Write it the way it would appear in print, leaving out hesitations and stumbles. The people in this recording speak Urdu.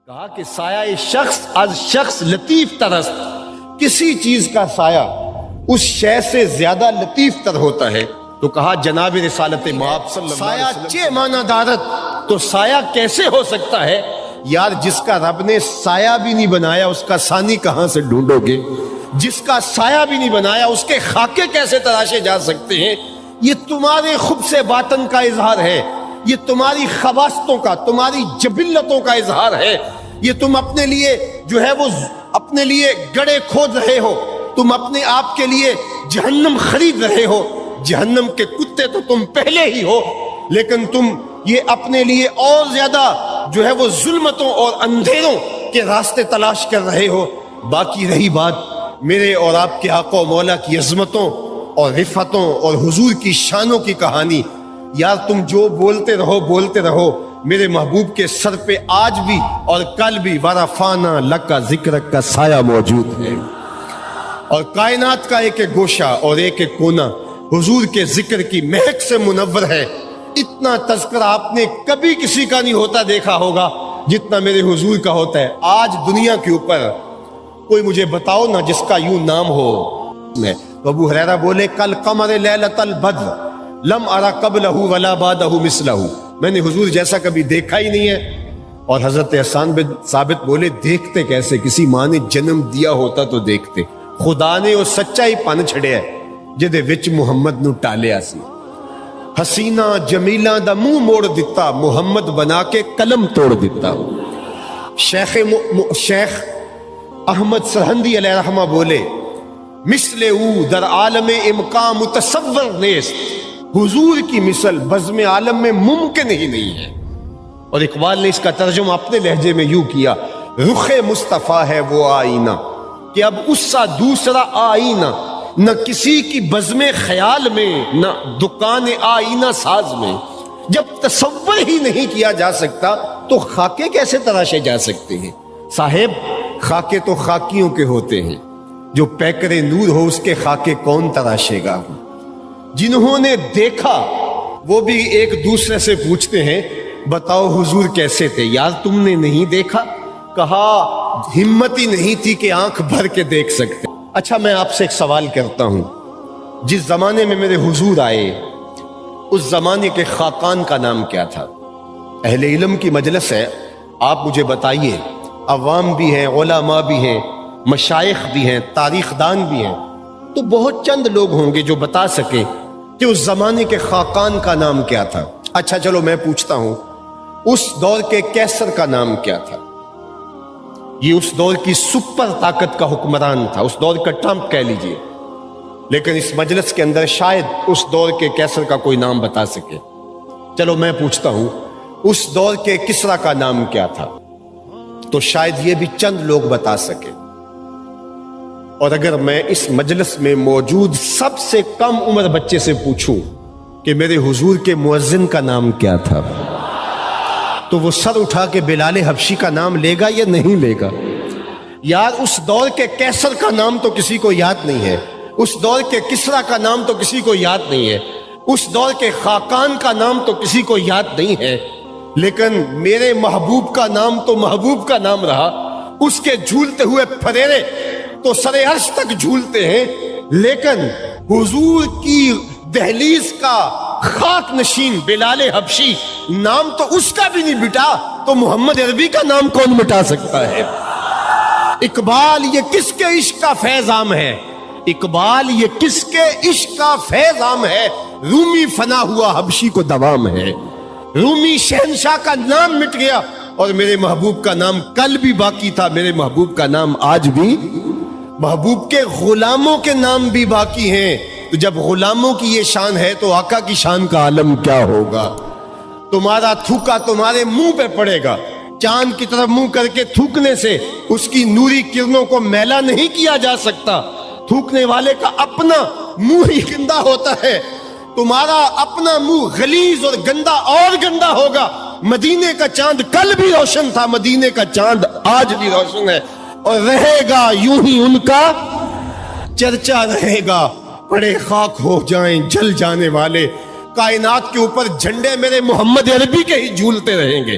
کہا کہ سایہ شخص از شخص لطیف ترست، کسی چیز کا سایہ اس شے سے زیادہ لطیف تر ہوتا ہے تو کہا جناب رسالت مآب صلی اللہ علیہ وسلم چے مانا دارت، تو سایہ کیسے ہو سکتا ہے یار؟ جس کا رب نے سایہ بھی نہیں بنایا اس کا ثانی کہاں سے ڈھونڈو گے؟ جس کا سایہ بھی نہیں بنایا اس کے خاکے کیسے تراشے جا سکتے ہیں؟ یہ تمہارے خبث باطن کا اظہار ہے، یہ تمہاری خواستوں کا، تمہاری جبلتوں کا اظہار ہے۔ یہ تم اپنے لیے جو ہے وہ اپنے لیے گڑے کھود رہے ہو، تم اپنے آپ کے لیے جہنم خرید رہے ہو۔ جہنم کے کتے تو تم پہلے ہی ہو، لیکن تم یہ اپنے لیے اور زیادہ جو ہے وہ ظلمتوں اور اندھیروں کے راستے تلاش کر رہے ہو۔ باقی رہی بات میرے اور آپ کے آقا و مولا کی عظمتوں اور رفتوں اور حضور کی شانوں کی کہانی، یار تم جو بولتے رہو، میرے محبوب کے سر پہ آج بھی اور کل بھی ورفعنا لک ذکرک کا سایہ موجود ہے، اور کائنات کا ایک ایک گوشہ اور ایک ایک کونا حضور کے ذکر کی مہک سے منور ہے۔ اتنا تذکرہ آپ نے کبھی کسی کا نہیں ہوتا دیکھا ہوگا جتنا میرے حضور کا ہوتا ہے۔ آج دنیا کے اوپر کوئی مجھے بتاؤ نا جس کا یوں نام ہو۔ ابو ہریرہ بولے کل قمر لیلۃ البدر لم ارى قبلہ ولا بعدہ مثلہ، میں نے حضور جیسا کبھی دیکھا ہی نہیں ہے۔ اور حضرت حسان بن ثابت بولے دیکھتے کیسے؟ کسی ماں نے جنم دیا ہوتا تو دیکھتے۔ خدا نے وہ سچائی پن چھڑیا جدے وچ محمد نو ٹالیا سی۔ حسینہ جمیلہ دا منہ موڑ دیتا، محمد بنا کے قلم توڑ دیتا۔ شیخ احمد سرہندی علیہ رحمہ بولے مثل او در عالم امکان متصور نیست، حضور کی مثل بزم عالم میں ممکن ہی نہیں ہے۔ اور اقبال نے اس کا ترجمہ اپنے لہجے میں یوں کیا، رخ مصطفیٰ ہے وہ آئینہ کہ اب اس سا دوسرا آئینہ، نہ کسی کی بزم خیال میں نہ دکان آئینہ ساز میں۔ جب تصور ہی نہیں کیا جا سکتا تو خاکے کیسے تراشے جا سکتے ہیں؟ صاحب خاکے تو خاکیوں کے ہوتے ہیں، جو پیکر نور ہو اس کے خاکے کون تراشے گا؟ جنہوں نے دیکھا وہ بھی ایک دوسرے سے پوچھتے ہیں بتاؤ حضور کیسے تھے؟ یار تم نے نہیں دیکھا؟ کہا ہمت ہی نہیں تھی کہ آنکھ بھر کے دیکھ سکتے۔ اچھا میں آپ سے ایک سوال کرتا ہوں، جس زمانے میں میرے حضور آئے اس زمانے کے خاقان کا نام کیا تھا؟ اہل علم کی مجلس ہے، آپ مجھے بتائیے، عوام بھی ہیں، علماء بھی ہیں، مشائخ بھی ہیں، تاریخ دان بھی ہیں، تو بہت چند لوگ ہوں گے جو بتا سکیں کہ اس زمانے کے خاقان کا نام کیا تھا۔ اچھا چلو میں پوچھتا ہوں، اس دور کے کیسر کا نام کیا تھا؟ یہ اس دور کی سپر طاقت کا حکمران تھا، اس دور کا ٹرمپ کہہ لیجئے، لیکن اس مجلس کے اندر شاید اس دور کے کیسر کا کوئی نام بتا سکے۔ چلو میں پوچھتا ہوں، اس دور کے کسرا کا نام کیا تھا؟ تو شاید یہ بھی چند لوگ بتا سکے۔ اور اگر میں اس مجلس میں موجود سب سے کم عمر بچے سے پوچھوں کہ میرے حضور کے مؤذن کا نام کیا تھا، تو وہ سر اٹھا کے بلال حبشی کا نام لے گا یا نہیں لے گا؟ یار اس دور کے کیسر کا نام تو کسی کو یاد نہیں ہے، اس دور کے کسرا کا نام تو کسی کو یاد نہیں ہے، اس دور کے خاقان کا نام تو کسی کو یاد نہیں ہے، لیکن میرے محبوب کا نام تو محبوب کا نام رہا۔ اس کے جھولتے ہوئے پھریرے تو سر عرش تک جھولتے ہیں، لیکن حضور کی دہلیز کا خاک نشین بلال حبشی نام تو اس کا بھی نہیں مٹا، تو محمد عربی کا نام کون مٹا سکتا ہے؟ اقبال یہ کس کے عشق کا فیض عام ہے؟ اقبال یہ کس کے عشق کا فیض عام ہے؟ رومی فنا ہوا حبشی کو دوام ہے، رومی شہنشاہ کا نام مٹ گیا اور میرے محبوب کا نام کل بھی باقی تھا، میرے محبوب کا نام آج بھی، محبوب کے غلاموں کے نام بھی باقی ہیں۔ تو جب غلاموں کی یہ شان ہے تو آقا کی شان کا عالم کیا ہوگا؟ تمہارا تھوکا تمہارے منہ پہ پڑے گا، چاند کی طرف منہ کر کے تھوکنے سے اس کی نوری کرنوں کو میلا نہیں کیا جا سکتا، تھوکنے والے کا اپنا منہ ہی گندا ہوتا ہے، تمہارا اپنا منہ غلیظ اور گندا اور گندا ہوگا۔ مدینے کا چاند کل بھی روشن تھا، مدینے کا چاند آج بھی روشن ہے، اور رہے گا یوں ہی ان کا چرچا رہے گا۔ بڑے خاک ہو جائیں جل جانے والے، کائنات کے اوپر جھنڈے میرے محمد عربی کے ہی جھولتے رہیں گے۔